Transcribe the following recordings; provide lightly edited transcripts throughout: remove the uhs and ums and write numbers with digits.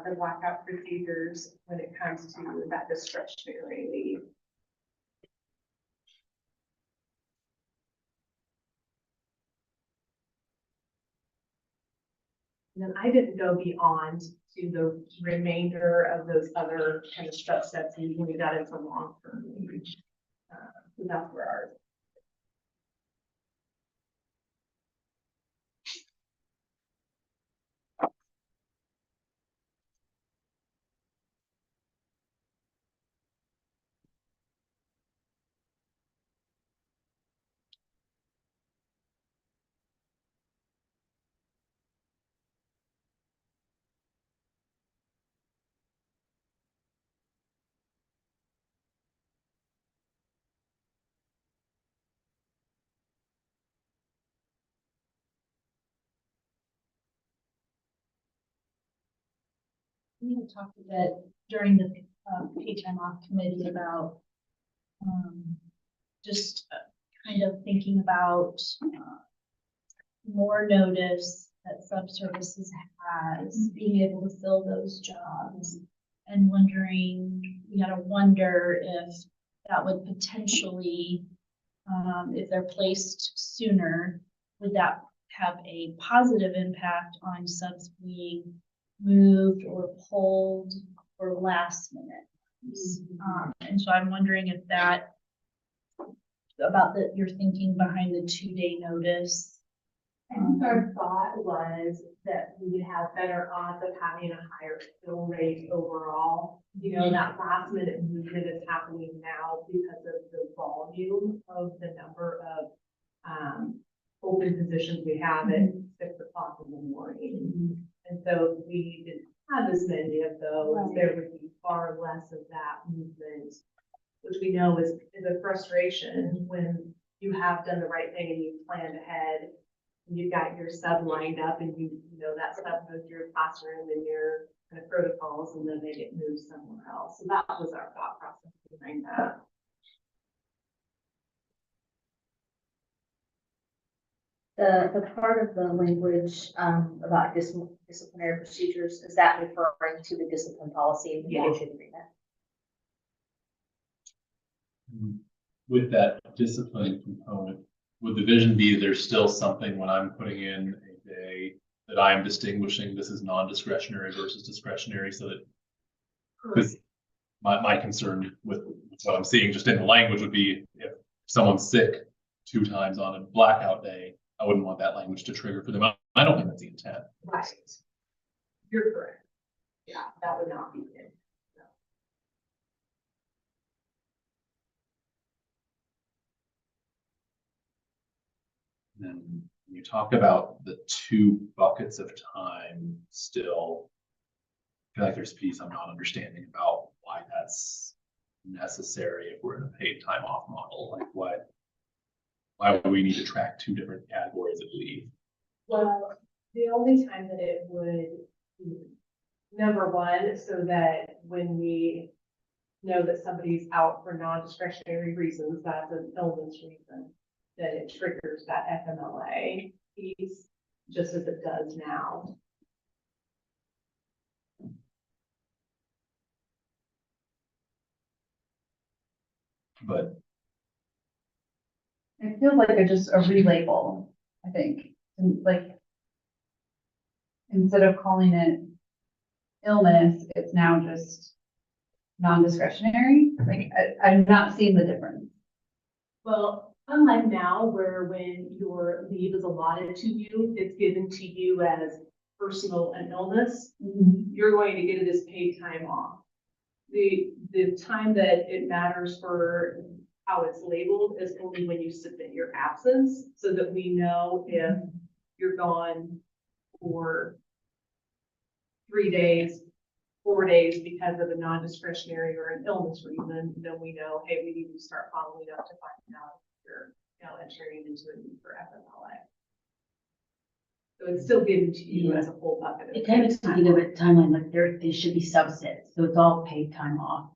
the blackout procedures when it comes to that discretionary leave. And then I didn't go beyond to the remainder of those other kind of subsets, and when we got into long-term leave. So that's where ours. We had talked a bit during the paid time off committee about just kind of thinking about more notice that subservices has, being able to fill those jobs, and wondering, we gotta wonder if that would potentially, if they're placed sooner, would that have a positive impact on subs being moved or pulled or last minute? And so I'm wondering if that, about your thinking behind the 2-day notice. I think our thought was that we would have better odds of having a higher fill rate overall. You know, that last minute movement is happening now because of the volume of the number of open positions we have at 6 o'clock in the morning. And so if we didn't have as many of those, Right. there would be far less of that movement, which we know is a frustration when you have done the right thing and you planned ahead. And you've got your sub lined up and you know that sub goes to your classroom and your kind of protocols, and then they get moved somewhere else. So that was our thought process behind that. The part of the language about disciplinary procedures, is that referring to the discipline policy in the negotiated agreement? With that discipline component, would the vision be there's still something when I'm putting in a day that I'm distinguishing this is non-discretionary versus discretionary, so that, because my concern with what I'm seeing just in the language would be if someone's sick 2 times on a blackout day, I wouldn't want that language to trigger for them. I don't think that's the intent. Right. You're correct. Yeah, that would not be it. Then you talk about the 2 buckets of time still. I feel like there's a piece I'm not understanding about why that's necessary if we're in a paid time off model. Like why would we need to track 2 different categories of leave? Well, the only time that it would, number one, so that when we know that somebody's out for non-discretionary reasons, that's an illness reason, that it triggers that FMLA piece, just as it does now. But It feels like just a relabel, I think, and like, instead of calling it illness, it's now just non-discretionary. Like, I'm not seeing the difference. Well, unlike now, where when your leave is allotted to you, it's given to you as personal and illness, you're going to get it as paid time off. The time that it matters for how it's labeled is only when you submit your absence, so that we know if you're gone for 3 days, 4 days because of a non-discretionary or an illness reason, then we know, hey, we need to start following up to find out if you're, entering into a need for FMLA. So it's still given to you as a whole bucket. It kind of seems to be the timeline, like they should be subsets, so it's all paid time off.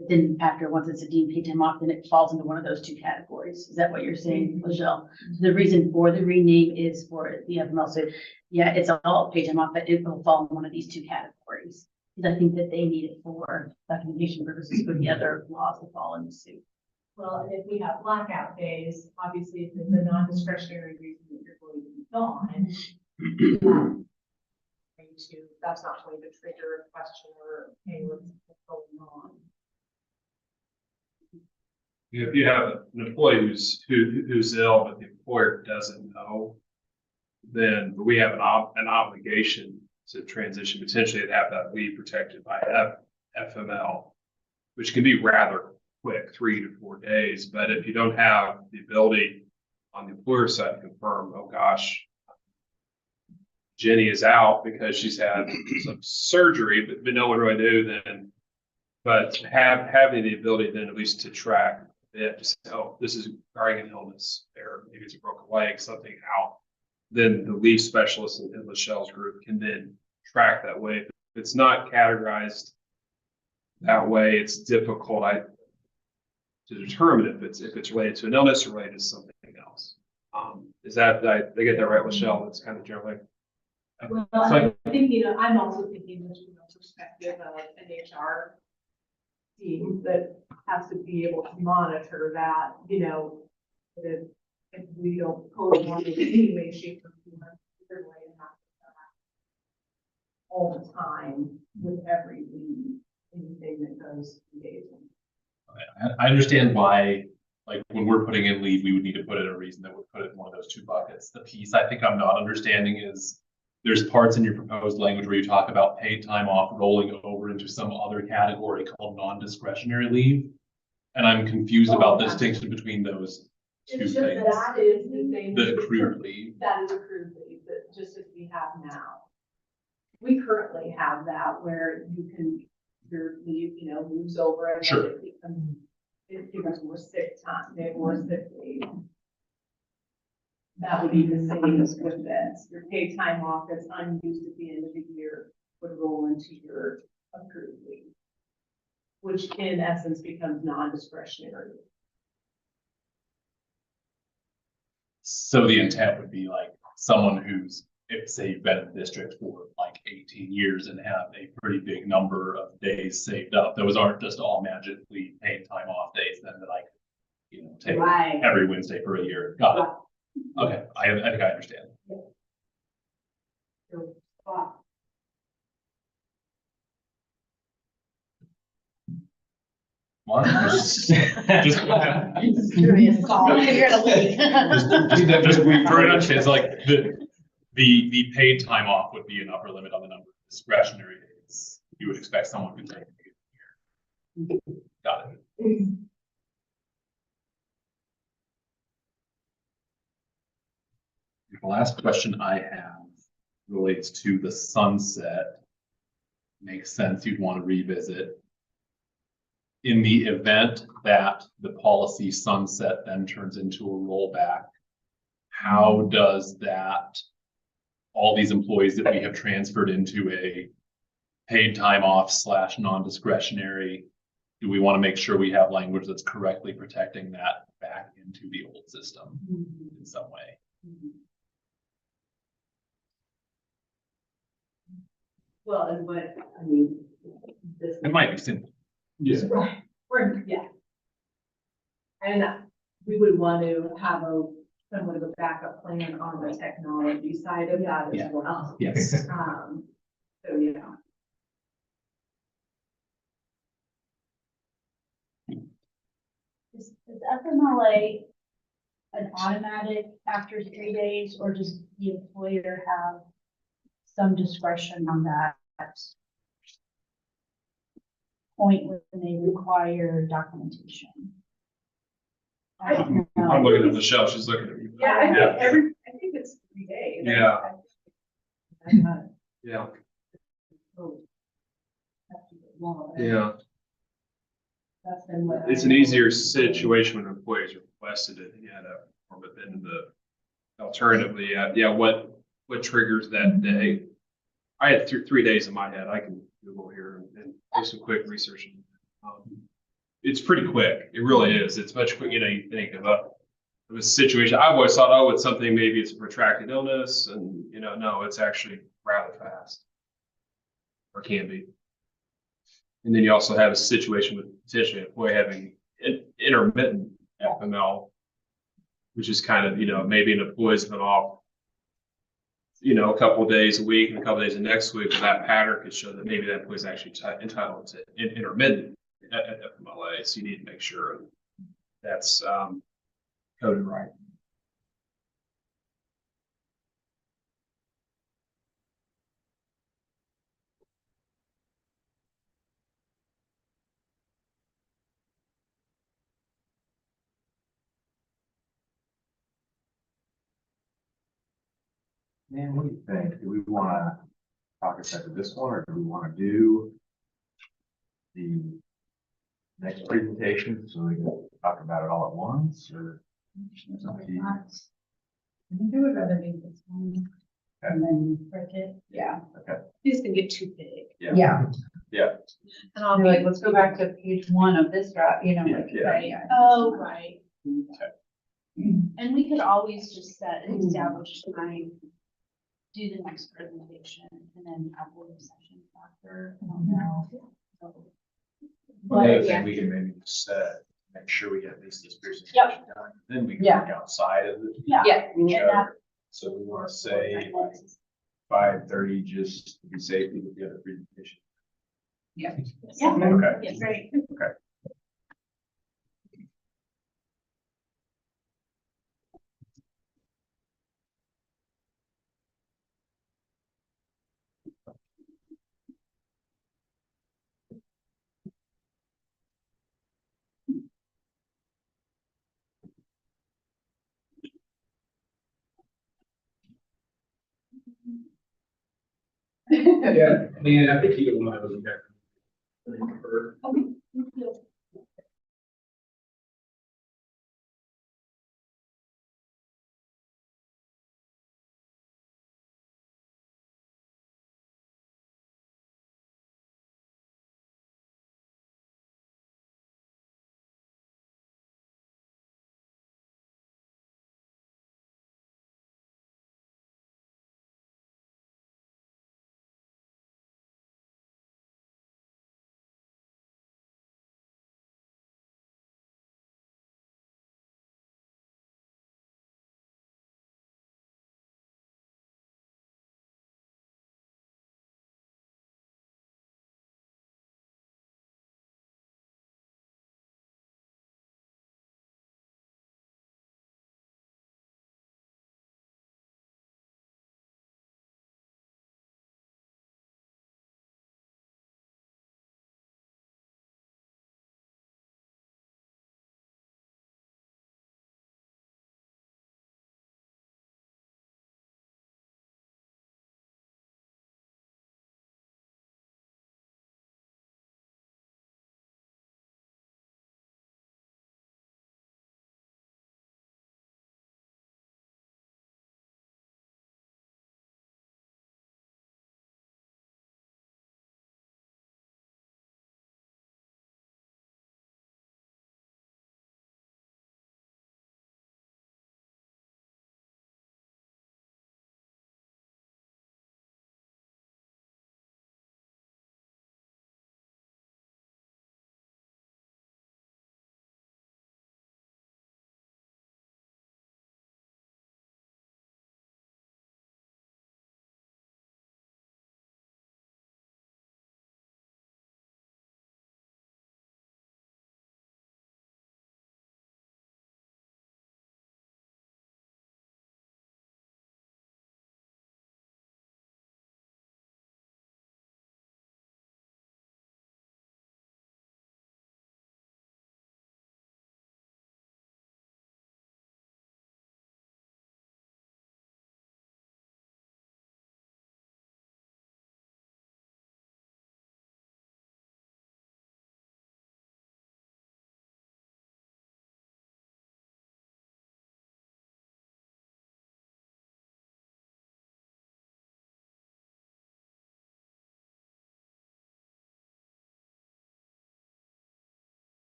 But then after, once it's a deemed paid time off, then it falls into one of those 2 categories. Is that what you're saying, Michelle? So the reason for the rename is for the FML. So yeah, it's all paid time off, but it will fall in one of these 2 categories. because I think that they need it for documentation purposes for the other laws that fall into suit. Well, and if we have blackout days, obviously if it's a non-discretionary reason that you're going to be gone. That's not going to trigger a question or, hey, what's going on? If you have an employee who's ill, but the employer doesn't know, then we have an obligation to transition, potentially to have that leave protected by FML, which can be rather quick, 3 to 4 days. But if you don't have the ability on the employer side to confirm, oh gosh, Jenny is out because she's had some surgery, but no one really knew then. But having the ability then at least to track it, to say, oh, this is regarding an illness, or maybe it's a broken leg, something out. Then the leave specialist in Michelle's group can then track that way. If it's not categorized that way, it's difficult to determine if it's related to an illness or related to something else. Is that, they get that right, Michelle? That's kind of generally. Well, I'm thinking, I'm also thinking this from the perspective of an HR team that has to be able to monitor that, if we don't code on it in any way, shape, or form, either way, it has to go out all the time with every lead, anything that goes 2 days. I understand why, like, when we're putting in leave, we would need to put in a reason that would put it in one of those 2 buckets. The piece I think I'm not understanding is there's parts in your proposed language where you talk about paid time off rolling over into some other category called non-discretionary leave. And I'm confused about the distinction between those 2 It's just things. that is the same. The accrued leave. That is accrued leave, that just as we have now. We currently have that where you can, your leave, moves over and Sure. it becomes more sick time, more sick leave. That would be the same as with this. Your paid time off that's unused at the end of the year would roll into your accrued leave, which in essence becomes non-discretionary. So the intent would be like someone who's, if say you've been in the district for like 18 years and have a pretty big number of days saved up, those aren't just all magically paid time off days then that I could, take Right. every Wednesday for a year. Got it. Okay, I think I understand. Wow. Mark, just Curious call. You're gonna leave. just pretty much it's like the paid time off would be an upper limit on the number of discretionary days you would expect someone to take a year. Got it. The last question I have relates to the sunset. Makes sense, you'd want to revisit. In the event that the policy sunset then turns into a rollback, how does that, all these employees that we have transferred into a paid time off / non-discretionary, do we want to make sure we have language that's correctly protecting that back into the old system in some way? Well, and what, this. It might be simple. Right, yeah. And we would want to have somewhat of a backup plan on the technology side of that as Yeah. well. Yes. So, Is FMLA an automatic after 3 days, or does the employer have some discretion on that point when they require documentation? I don't know. I'm looking at Michelle, she's looking at me. Yeah, I think it's 3 days. Yeah. I'm not. Yeah, Oh. yeah. That's been what. It's an easier situation when employees requested it, but then alternatively, what triggers that day? I had 3 days in my head. I can Google here and do some quick research. It's pretty quick. It really is. It's much quick. You think of a situation. I've always thought, oh, it's something, maybe it's a protracted illness, and no, it's actually rather fast, or can be. And then you also have a situation with potentially an employee having intermittent FML, which is kind of, maybe an employee's been off, a couple of days a week and a couple of days the next week, but that pattern could show that maybe that employee's actually entitled to intermittent FMLA. So you need to make sure that's coded right. Man, what do you think? Do we want to talk a second this one, or do we want to do the next presentation so we can talk about it all at once, or? It's up to you. I think I would rather do this one. Okay. And then break it. Yeah. These can get too big. Yeah. And I'll Be be like, let's go back to page 1 of this draft, Yeah. right? Oh, right. And we could always just set an established time, do the next presentation, and then have a work session after. I don't know. So- The other But, yeah. thing we can maybe set, make sure we get at least this presentation Yep. done, then we can Yeah. work outside of it. Yeah. Each And that- other. So we want to say like 5:30, just to be safe with the other presentation. Yeah. Yeah. Okay. Yes, right. Okay. Yeah, I mean, I think you want to look at. Okay.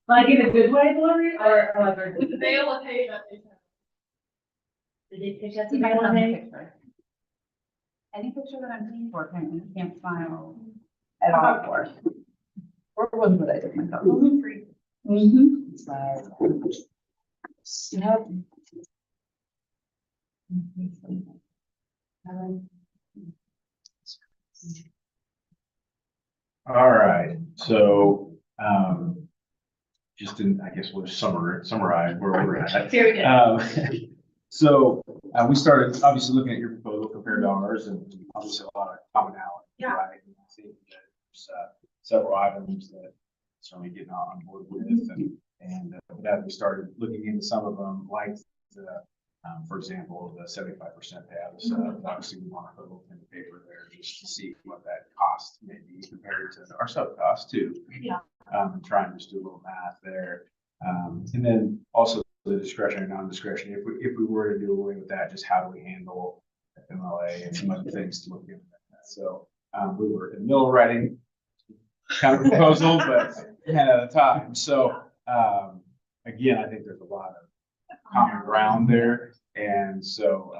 Like in a good way, Lori, or like? With the veil of hay that they have. Did they pick up You the might have a holiday? picture. Any picture that I'm paying for, apparently you can't smile at all for. Or was what I did myself. Mm-hmm. Yep. All right, so, just in, I guess we'll summarize where we're at. Very good. So, we started obviously looking at your proposal compared to ours, and obviously a lot of commonality, Yeah. right? And I think that there's, several items that certainly getting on board with, and that we started looking into some of them, like the, for example, the 75% payout. So obviously we want to put a little pen and paper there just to see what that cost may be compared to our sub cost too. Yeah. And try and just do a little math there. And then also the discretionary, non-discretionary, if we were to do away with that, just how do we handle MLA and some other things to look into that. So we were in the middle of writing kind of proposal, but we had at a time. So again, I think there's a lot of common ground there. And so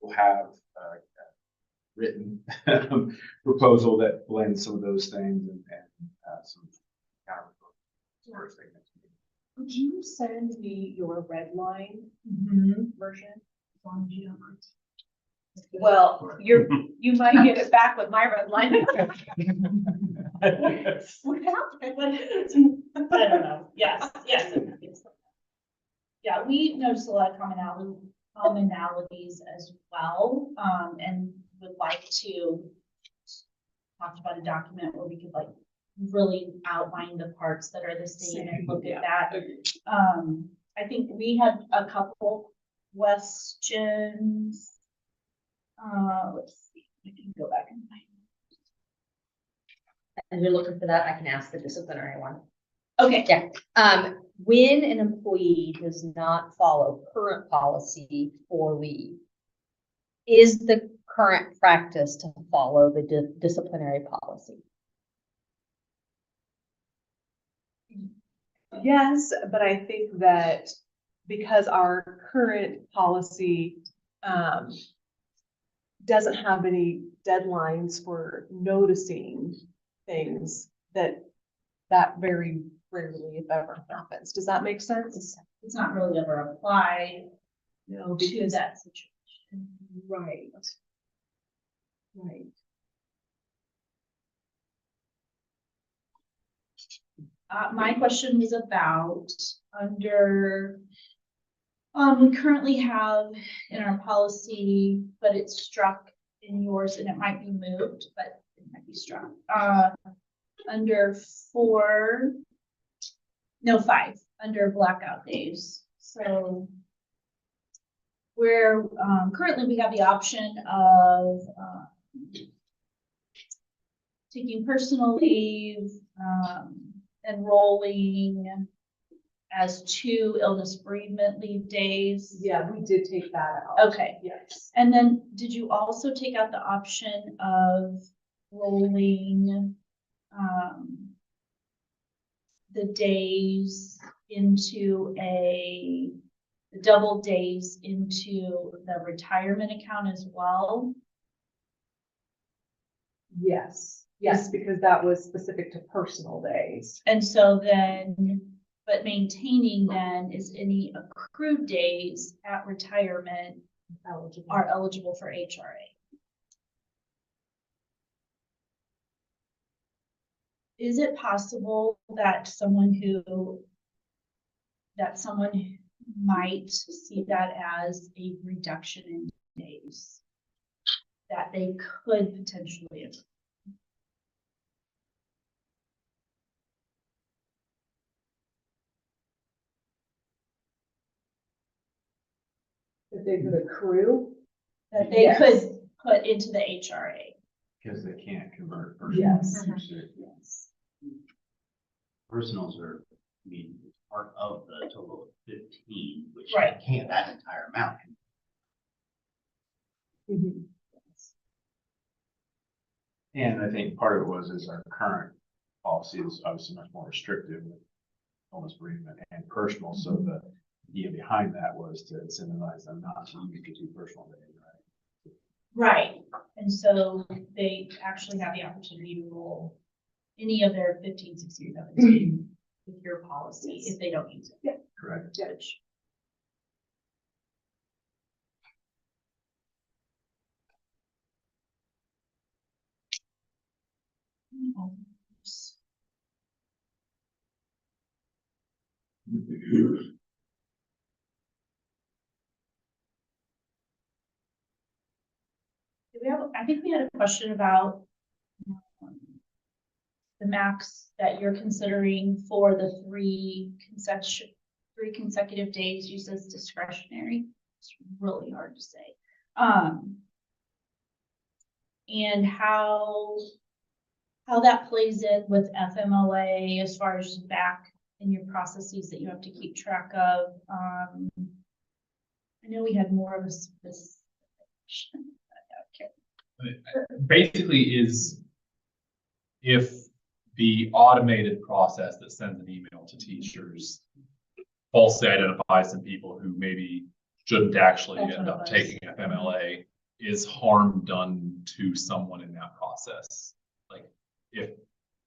we'll have a written proposal that blends some of those things and some counter proposals. Would you send me your red line version? As long as you don't mind. Well, you might get it back with my red line. What happened? I don't know. Yes. Yeah, we noticed a lot of commonalities as well, and would like to talk about a document where we could like really outline the parts that are the same and look at that. I think we had a couple questions. Let's see, I can go back and find. As you're looking for that, I can ask the disciplinary one. Okay. Yeah. When an employee does not follow current policy for leave, is the current practice to follow the disciplinary policy? Yes, but I think that because our current policy doesn't have any deadlines for noticing things, that very rarely, if ever, happens. Does that make sense? It's not really ever applied No, to that situation. Right. Right. My question was about under, we currently have in our policy, but it's struck in yours and it might be moved, but it might be struck. Under 5, under blackout days. So where currently we have the option of taking personal leave, enrolling as 2 illness bereavement leave days. Yeah, we did take that out. Okay. Yes. And then did you also take out the option of rolling the days into the double days into the retirement account as well? Yes, because that was specific to personal days. And so then, but maintaining then is any accrued days at retirement are eligible for HRA. Is it possible that someone might see that as a reduction in days that they could potentially accrue? That they could accrue? That they could put into the HRA? Because they can't convert. Yes. Yes. Personals are, I mean, it's part of the total of 15, which Right. can't, that entire amount. Mhm. And I think part of it is our current policy is obviously much more restrictive with illness bereavement and personal, so the idea behind that was to incentivize them not to use the two personal days, right? Right, and so they actually have the opportunity to roll any of their 15, 16, 17 with your policy if they don't use it. Correct. Which I think we had a question about the max that you're considering for the three consecutive days used as discretionary. It's really hard to say. And how that plays in with FMLA as far as back in your processes that you have to keep track of. I know we had more of this. Basically is if the automated process that sends an email to teachers falsely identifies some people who maybe shouldn't actually That's end what it up was. taking FMLA, is harm done to someone in that process? Like if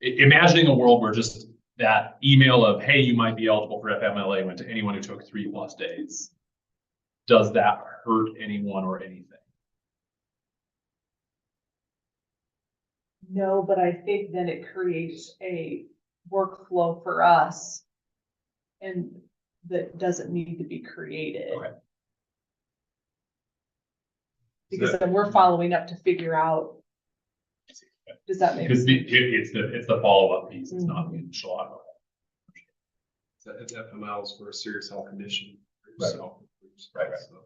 imagining a world where just that email of, hey, you might be eligible for FMLA went to anyone who took 3+ days, does that hurt anyone or anything? No, but I think then it creates a workflow for us and that doesn't need to be created. Okay. Because then we're following up to figure out, does that make Because sense? it's the follow-up piece, it's not the initial auto. It's FMLs for a serious health condition. Right. So, Right. so.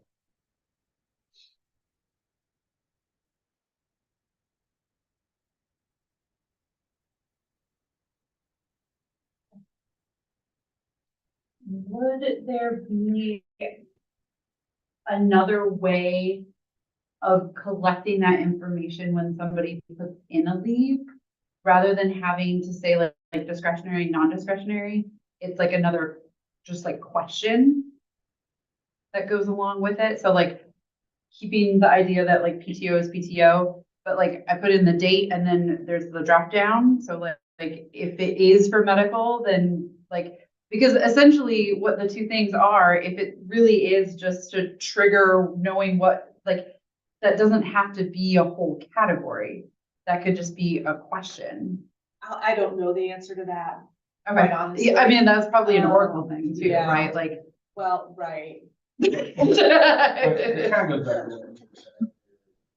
Would there be another way of collecting that information when somebody puts in a leave? Rather than having to say like discretionary, non-discretionary, it's like another, just like question that goes along with it. So like keeping the idea that like PTO is PTO, but like I put in the date and then there's the drop down. So like if it is for medical, then like, because essentially what the two things are, if it really is just to trigger knowing what, like, that doesn't have to be a whole category. That could just be a question. I don't know the answer to that. Okay, Quite honestly. yeah, I mean, that's probably an Oracle thing too, Yeah. right? Like. Well, right. It kind of goes back to what you said.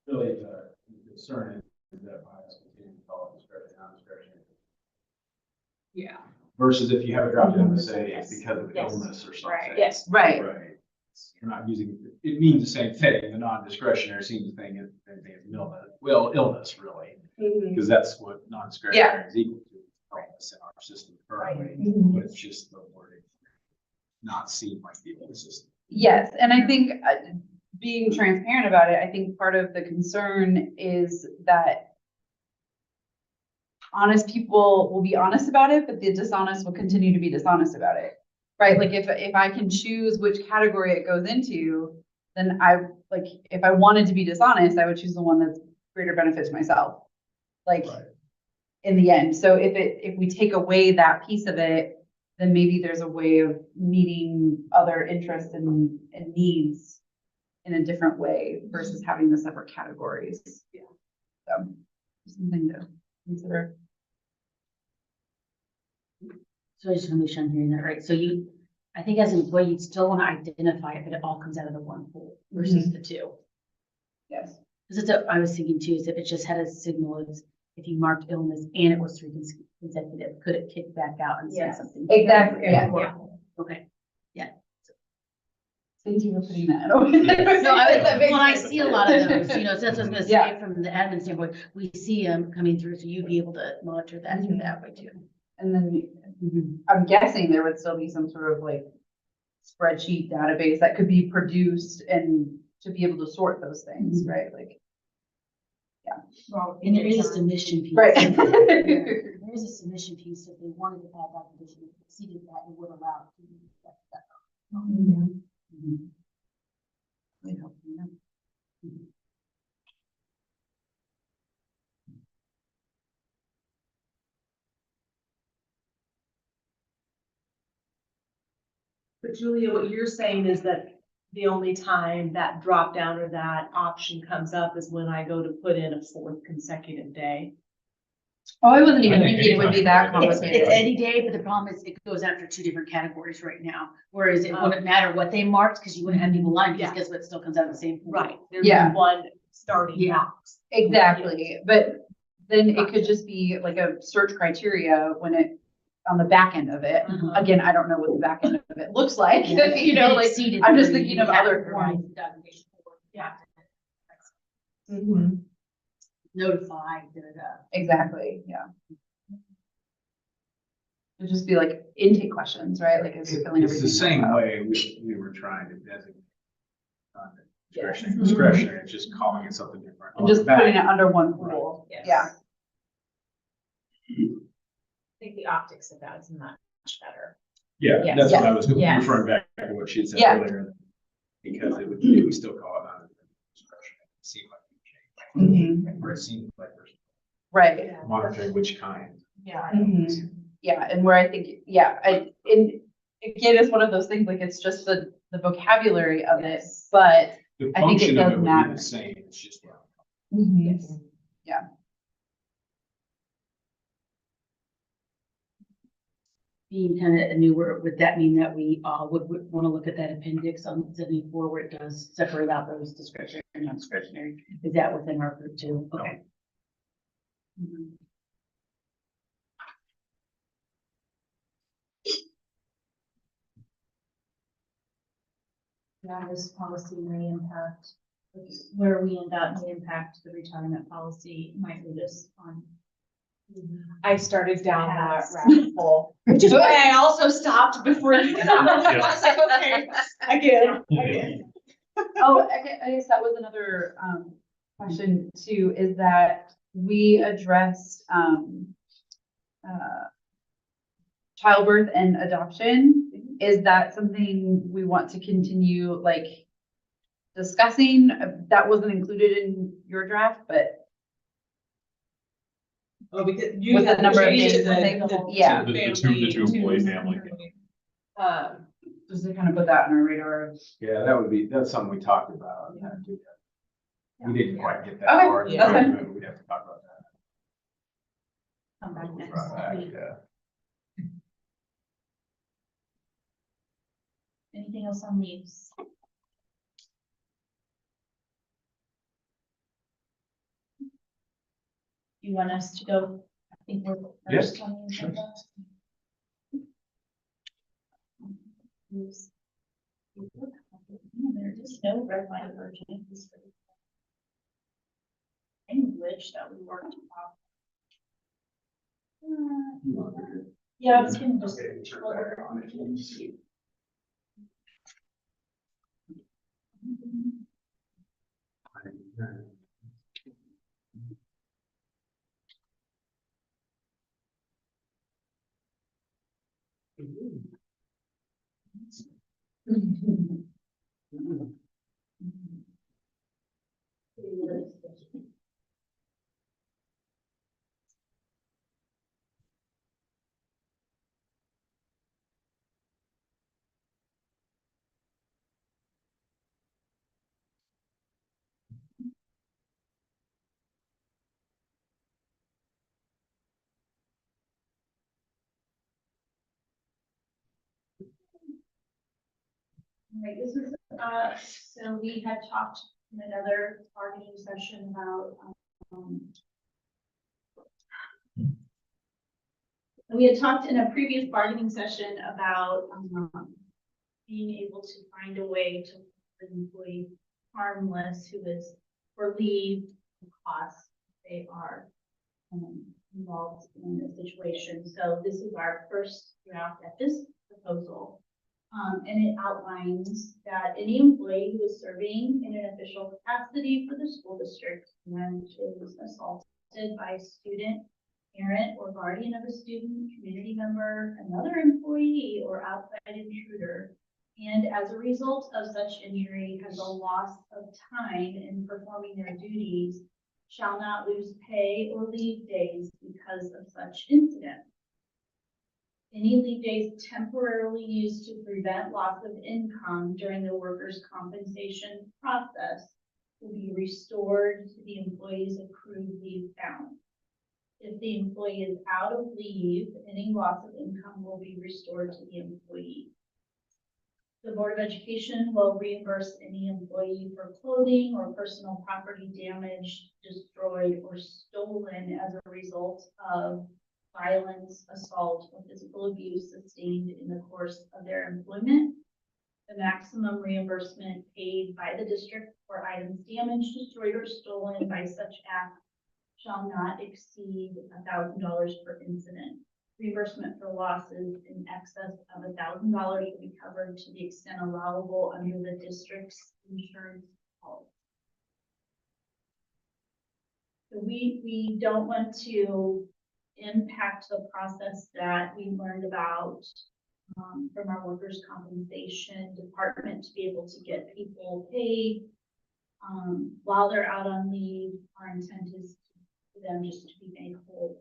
Really, the concern is that by us continuing to call it discretionary, non-discretionary. Yeah. Versus if you have a drop down to say it's because of Yes. illness or something. Right. Yes. Right, Right. You're not using, it means the same thing. The non-discretionary seems to think it's illness. Well, illness really, because that's what non-discretionary is equal to. Illness in our system currently, but it's just the wording. Not seen like the old system. yes, and I think being transparent about it, I think part of the concern is that honest people will be honest about it, but the dishonest will continue to be dishonest about it. Right, like if I can choose which category it goes into, then if I wanted to be dishonest, I would choose the one that's greater benefit to myself. Like, Right. in the end, so if we take away that piece of it, then maybe there's a way of meeting other interests and needs in a different way versus having the separate categories. Yeah. So, something to consider. So I just want to make sure I'm hearing that right. So I think as an employee, you'd still want to identify it, but it all comes out of the one pool versus the two. Yes. Because it's I was thinking too, is if it just had a signal, is if you marked illness and it was 3 consecutive, could it kick back out and say Yes, something? exactly, yeah. Okay. Thank you for putting that. No, That makes well, I sense. see a lot of those, so that's what I was gonna say Yeah. from the admin standpoint, we see them coming through, so you'd be able to monitor that through that way too. And then I'm guessing there would still be some sort of like spreadsheet database that could be produced and to be able to sort those things, right? Like, And there is a submission piece. Right. There is a submission piece, so if they wanted to add that condition, if it exceeded that, it would allow it to be that. Mhm. Would help, you know? But Julia, what you're saying is that the only time that drop down or that option comes up is when I go to put in a fourth consecutive day. Oh, I wasn't I even think thinking it would be that anytime. It's complicated. any day, but the problem is it goes after two different categories right now, whereas it wouldn't matter what they marked, because you wouldn't have people lying, because Yeah. guess what, it still comes out of the same pool. Right. There's Yeah. one starting Yeah. box. Exactly, but then it could just be like a search criteria when it, on the back end of it. Uh-huh. Again, I don't know what the back end of it looks like, Yeah. you know, If it like, exceeded I'm just three, thinking you of have to other provide forms. the documentation for it. Yeah. Notify, Exactly, yeah. It'd just be like intake questions, right? Like as you're filling It's the everything same out. way we were trying to designate. Discretionary, Mhm. discretionary, it's just calling it something different. And just On the back. putting it under one pool, Yes. yeah. I think the optics of that is much better. Yeah, Yes. that's what I was Yes. referring back to what she had said Yeah. earlier. Because it would still call it under discretionary. It seemed like it changed. Or it seemed like there's Right. monitoring which kind. Yeah. Mhm. Yeah, and where I think, yeah, and again, it's one of those things, like, it's just the vocabulary of it, but The I think it function of does it would be matter. the same, it's just. yes. being kind of newer, would that mean that we would want to look at that appendix on 74 where it does separate out those discretionary and non-discretionary? Is that within our group too? Okay. Mhm. Yeah, this policy may impact, where we end up may impact the retirement policy, might lead us on. I started down that Yes. rabbit hole, which is why I also stopped before you did that. I was like, okay, again. Oh, I guess that was another, question too, is that we addressed, childbirth and adoption. Is that something we want to continue, like, discussing? That wasn't included in your draft, but Oh, because With the number of days, yeah. The two employee family. just to kind of put that on our radar. Yeah, that's something we talked about. We didn't quite get that Okay, far. that's fine. but We'd have to talk about that. Come back next Right, week. yeah. Anything else on leaves? You want us to go, I think we're first on the sure. agenda. Leaves. There is no red line version. Language that we worked on. Yeah, I was gonna just. Right, this is, so we had talked in another bargaining session about, we had talked in a previous bargaining session about, being able to find a way to keep the employee harmless who is for leave costs they are, involved in the situation. So this is our first draft at this proposal. And it outlines that any employee who is serving in an official capacity for the school district and is assaulted by a student, parent, or guardian of a student, community member, another employee, or outside intruder, and as a result of such injury has a loss of time in performing their duties, shall not lose pay or leave days because of such incident. Any leave days temporarily used to prevent loss of income during the workers' compensation process will be restored to the employee's accrued leave balance. If the employee is out of leave, any loss of income will be restored to the employee. The Board of Education will reimburse any employee for clothing or personal property damaged, destroyed, or stolen as a result of violence, assault, or physical abuse sustained in the course of their employment. The maximum reimbursement paid by the district for items damaged, destroyed, or stolen by such act shall not exceed $1,000 per incident. Reimbursement for losses in excess of $1,000 will be covered to the extent allowable under the district's insurance policy. So we don't want to impact the process that we learned about from our workers' compensation department to be able to get people paid while they're out on leave. Our intent is for them just to be made whole.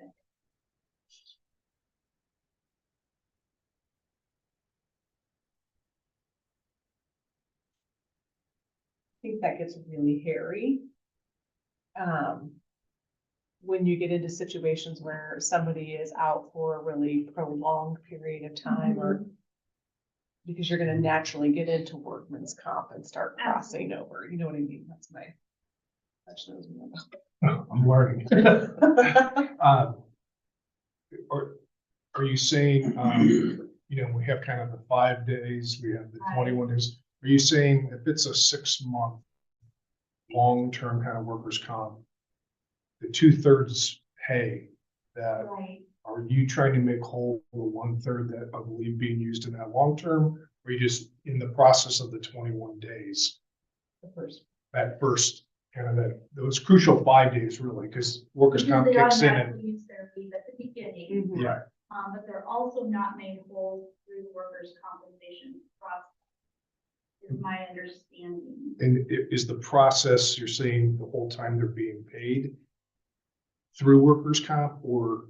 I think that gets really hairy. When you get into situations where somebody is out for a really prolonged period of time or because you're gonna naturally get into workman's comp and start crossing over, you know what I mean? That's my. I'm learning. Are you saying, you know, we have kind of the 5 days, we have the 21 days. Are you saying if it's a 6-month long-term kind of workers' comp, the 2/3 pay that, Right. are you trying to make whole the 1/3 that I believe being used in that long-term? Or are you just in the process of the 21 days? That first, kind of those crucial 5 days really, because workers' Because comp they kicks in automatically use their leave at the beginning, yeah. but they're also not made whole through the workers' compensation process, is my understanding. And is the process, you're saying the whole time they're being paid through workers' comp, or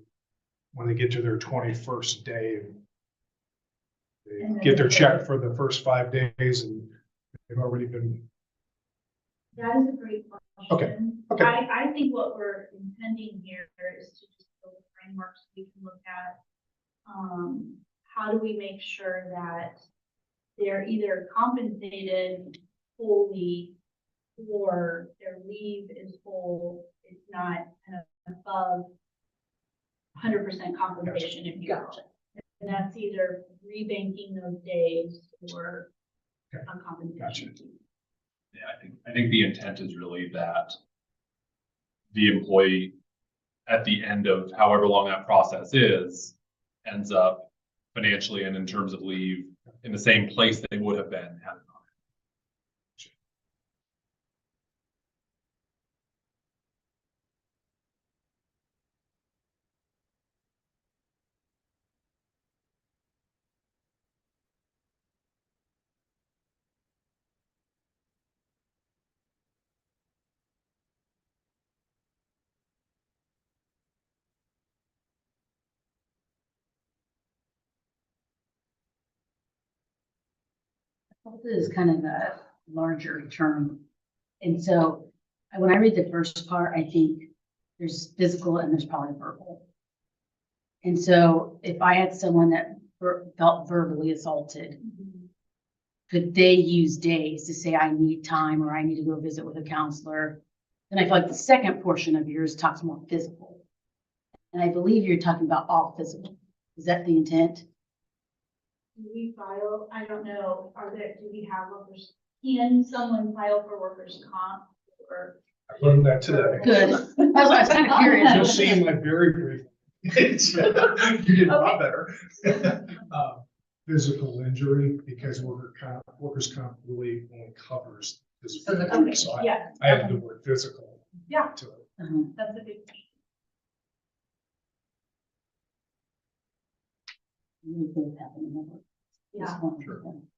when they get to their 21st day and they get their check for the first 5 days and they've already been? That is a great question. Okay. I think what we're intending here is to just build a framework so we can look at how do we make sure that they're either compensated fully or their leave is full, it's not kind of above 100% compensation if you will. And that's either rebanking those days or a compensation. Gotcha. Yeah, I think the intent is really that the employee at the end of however long that process is, ends up financially and in terms of leave in the same place they would have been had it not. This is kind of a larger term. And so when I read the first part, I think there's physical and there's probably verbal. And so if I had someone that felt verbally assaulted, could they use days to say, I need time or I need to go visit with a counselor? And I feel like the second portion of yours talks more physical. And I believe you're talking about all physical. Is that the intent? Do we file, I don't know, do we have workers, can someone file for workers' comp or? I learned that today. Good. That's why I was kind of curious. You'll see in my very brief. You did a lot better. physical injury because workers' comp really only covers physical So the- injury. So Yeah, I added the word physical yeah, to it. that's a big. We both have a number. Yeah. Just one of them.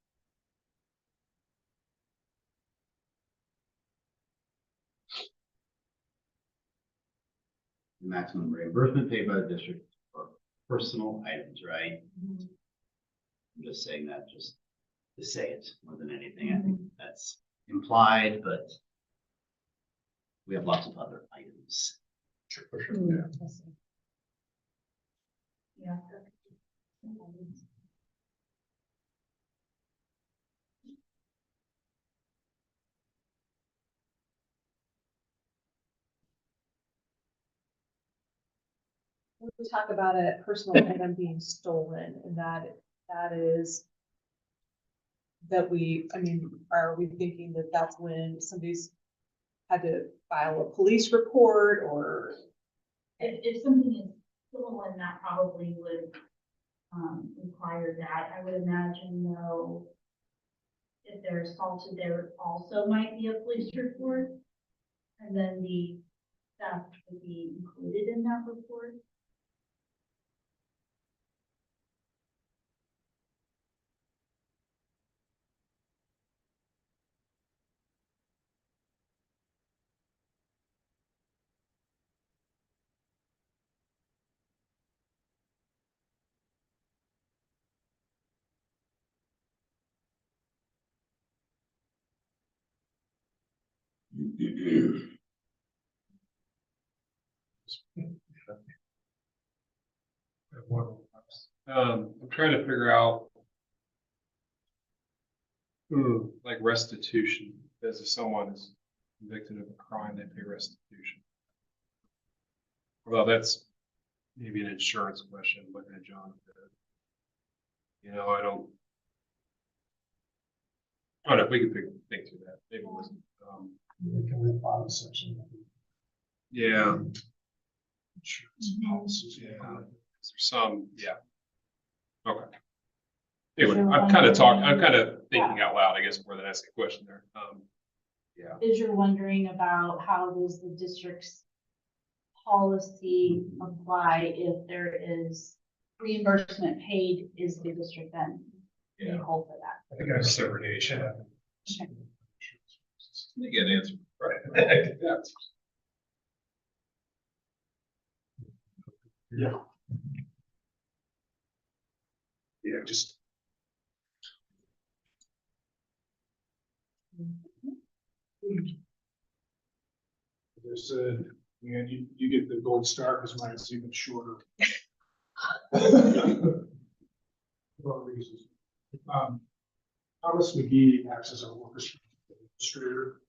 Maximum reimbursement paid by the district for personal items, right? I'm just saying that just to say it more than anything. I think that's implied, but we have lots of other items. Sure, for sure, yeah. Yeah. We talk about a personal item being stolen, and that is that I mean, are we thinking that that's when somebody's had to file a police report or? If something is stolen, that probably would, require that. I would imagine though, if they're assaulted, there also might be a police report. And then the theft would be included in that report. I'm trying to figure out. Like restitution, because if someone is convicted of a crime, they pay restitution. Well, that's maybe an insurance question, looking at John. You know, I don't know if we can think through that. Maybe it wasn't, We can read bottom section. yeah, Insurance policies, yeah. there's some, yeah. Okay. Anyway, I'm kind of thinking out loud, I guess, more than asking a question there. Yeah. Is you're wondering about how does the district's policy apply if there is reimbursement paid, is the district then made whole for that? I think that's segregation. You get an answer. Right. Yeah. Yeah, just. As I said, man, you get the gold star because mine is even shorter. For reasons. Thomas McGee acts as our workers' administrator.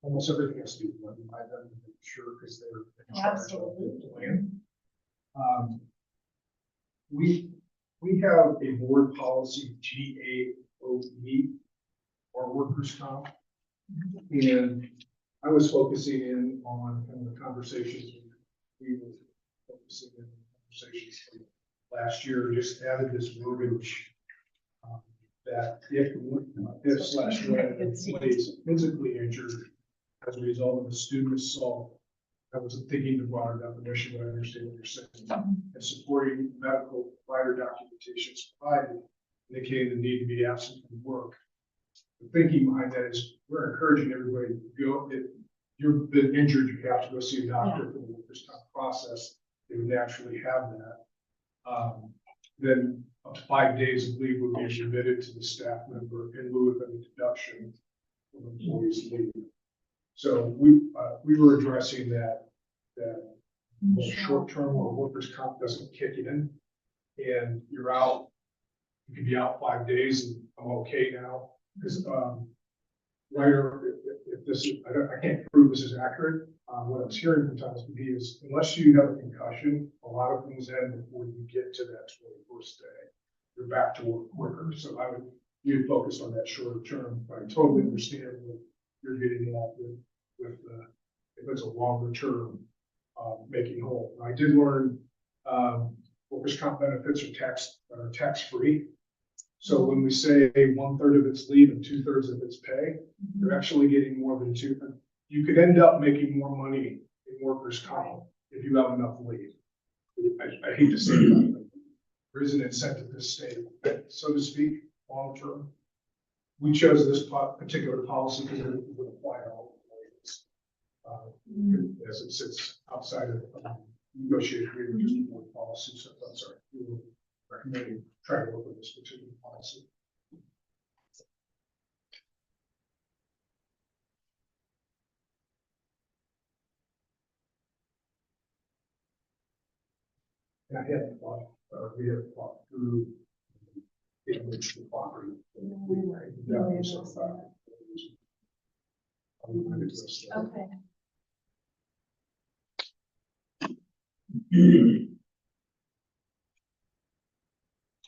Almost everything has to be done by them, to make sure, because they're in charge of the plan. We have a board policy, GAOE, or workers' comp. And I was focusing in on kind of the conversations we were focusing in conversations from last year, just added this verbiage that if slash when an employee is physically injured as a result of a student assault, I wasn't thinking the broader definition, but I understand what you're saying. And supporting medical provider documentation is provided, indicating the need to be absent from work. The thinking behind that is we're encouraging everybody to go, if you've been injured, you have to go see a doctor for the workers' comp process. They would naturally have that. Then up to 5 days of leave would be remitted to the staff member in lieu of any deduction of employees' leave. So we were addressing that short term where workers' comp doesn't kick in and you're out, you could be out 5 days and I'm okay now. Because writer, if this is, I can't prove this is accurate. What I was hearing from Thomas McGee is unless you have a concussion, a lot of things end before you get to that 21st day. You're back to work quicker. So you'd focus on that shorter term. But I totally understand what you're getting at with if it's a longer term making whole. I did learn workers' comp benefits are tax free. So when we say 1/3 of its leave and 2/3 of its pay, you're actually getting more than two. You could end up making more money in workers' comp if you have enough leave. I hate to say that, but there is an incentive to stay, so to speak, long term. We chose this particular policy because it would apply to all employees. As it sits outside of negotiated agreement, just a board policy, so I'm sorry, we were recommending try to work with this particular policy. And I had thought, we had thought through in which the property. Okay.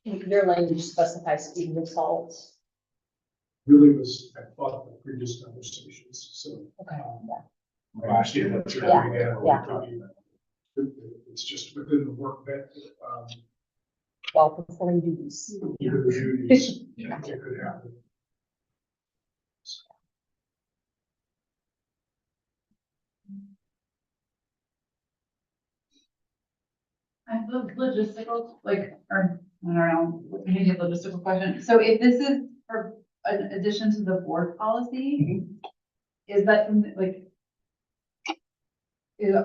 Your language specifies speeding assaults. Really was, I thought, the previous conversations, so. Okay. I understand what you're Yeah, getting at. yeah. It's just within the work that, While performing duties. even the duties, it could happen. I have a logistical, like, or, I don't know, maybe a logistical question. So if this is for an addition to the board policy, is that something like,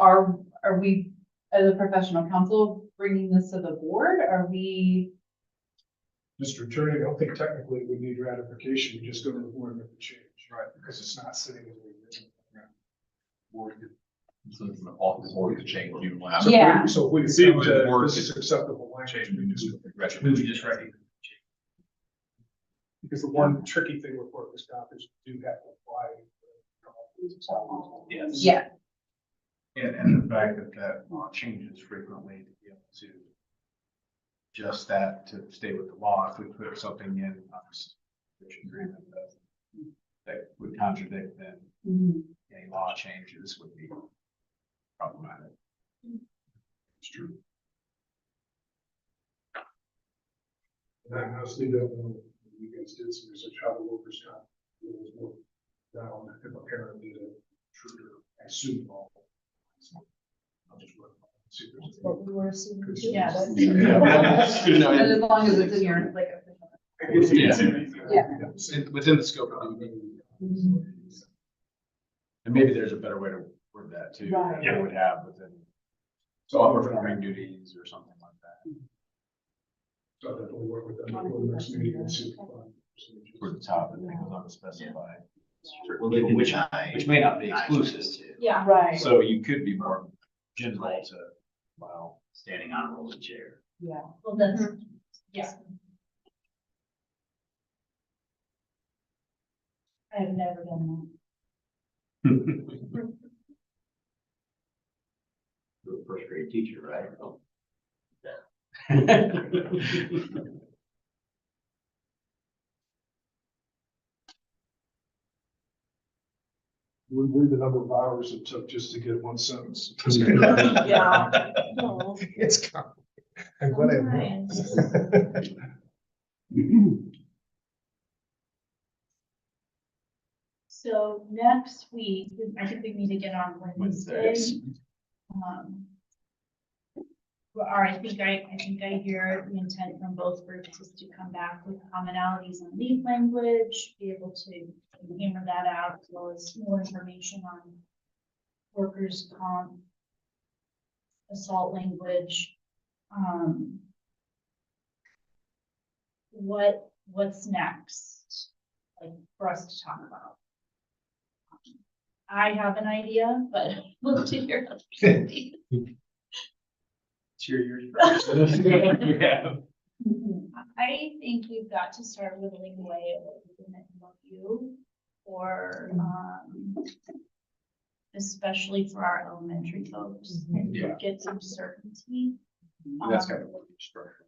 are we, as a professional counsel, bringing this to the board? Are we? Mr. Attorney, I don't think technically we need ratification, we just go to the board and make the change, right? Because it's not sitting in the Board could, so it's an office board to change you. So Yeah. So if we See, come with to, the board, this is acceptable language, we just. Because the one tricky thing with workers' comp is you do have to apply. Yes. Yeah. And the fact that that law changes frequently to be able to just that to stay with the law, if we put something in which agreement that would contradict, then any law changes would be problematic. It's true. And I honestly don't know, if you guys did some research how the workers' comp rules work. Down, if a parent did a intruder, I assume all. I'll just look. See if there's What we were assuming. Yeah, that's. Yeah. And as long as it's in your, like. Within the scope of the. And maybe there's a better way to word that too. Right. That would have within. So performing duties or something like that. So I'll definitely work with them before the next meeting and see. For the top, and it goes on to specify. Well, which may not be exclusive. Yeah. Right. So you could be more general to, well, Standing on a rolling chair. Yeah. Well, that's, yeah. I have never done You're a first grade teacher, right? We believe the number of hours it took just to get one sentence. Yeah. It's complicated. I'm glad I have. So next week, I think we meet again on Wednesday. Or I think I hear the intent from both groups is to come back with commonalities on leave language, be able to hammer that out, as well as more information on workers' comp, assault language. What's next, like, for us to talk about? I have an idea, but I'd love to hear others' ideas. cheer yours first. Yeah. I think we've got to start whittling away at what we can love you for, especially for our elementary folks. And Yeah. get some certainty. That's kind of what you're structured.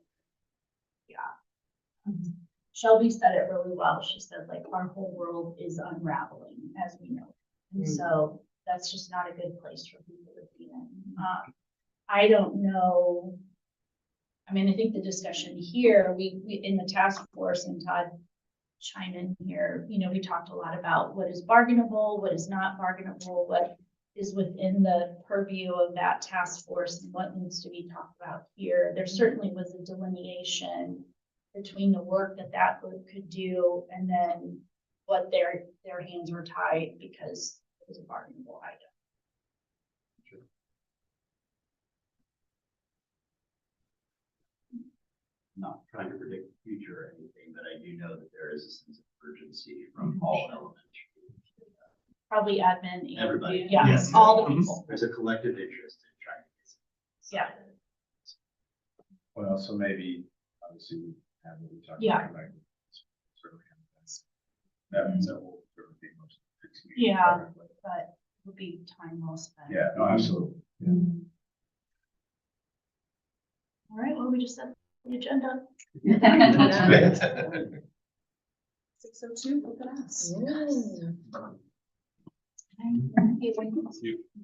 Shelby said it really well. She said, like, our whole world is unraveling, as we know. And so that's just not a good place for people to be in. I don't know I mean, I think the discussion here, we in the task force, and Todd chime in here, you know, we talked a lot about what is bargainable, what is not bargainable, what is within the purview of that task force and what needs to be talked about here. There certainly was a delineation between the work that that group could do and then what their hands were tied because it was a bargainable item. Not trying to predict the future or anything, but I do know that there is a sense of urgency from all elementary. Probably admin. and- Everybody. Yeah, Yes. all the people. There's a collective interest in trying to get. Yeah. Well, so maybe, obviously, we have what we talked Yeah. about. Like, certainly have that means that will certainly be most. Yeah. But it would be time well spent. Yeah, no, absolutely. Yeah. All right, well, we just set the agenda. 6:02, look at us.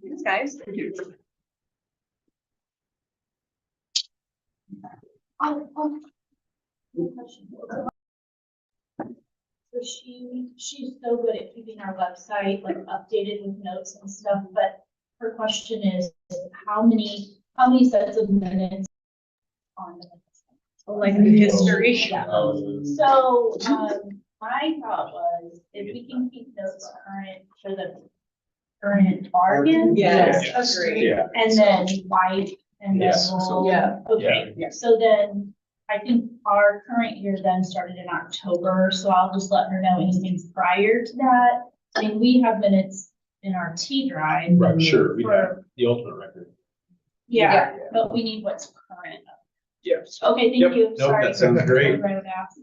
Thanks, guys. So she's so good at keeping our website like updated with notes and stuff, but her question is, how many sets of minutes on the? Like the history. Yeah. So, my thought was, if we can keep notes current for the current bargain. Yes, agreed. Yeah. And then white, and then Yes, we'll. yeah. Okay, so then, I think our current year then started in October, so I'll just let her know anything prior to that. I mean, we have minutes in our T drive. Right, sure, we have For, the ultimate record. yeah, but we need what's current. Yes. Okay, Yep, thank you, nope, sorry. that sounds great. I would ask.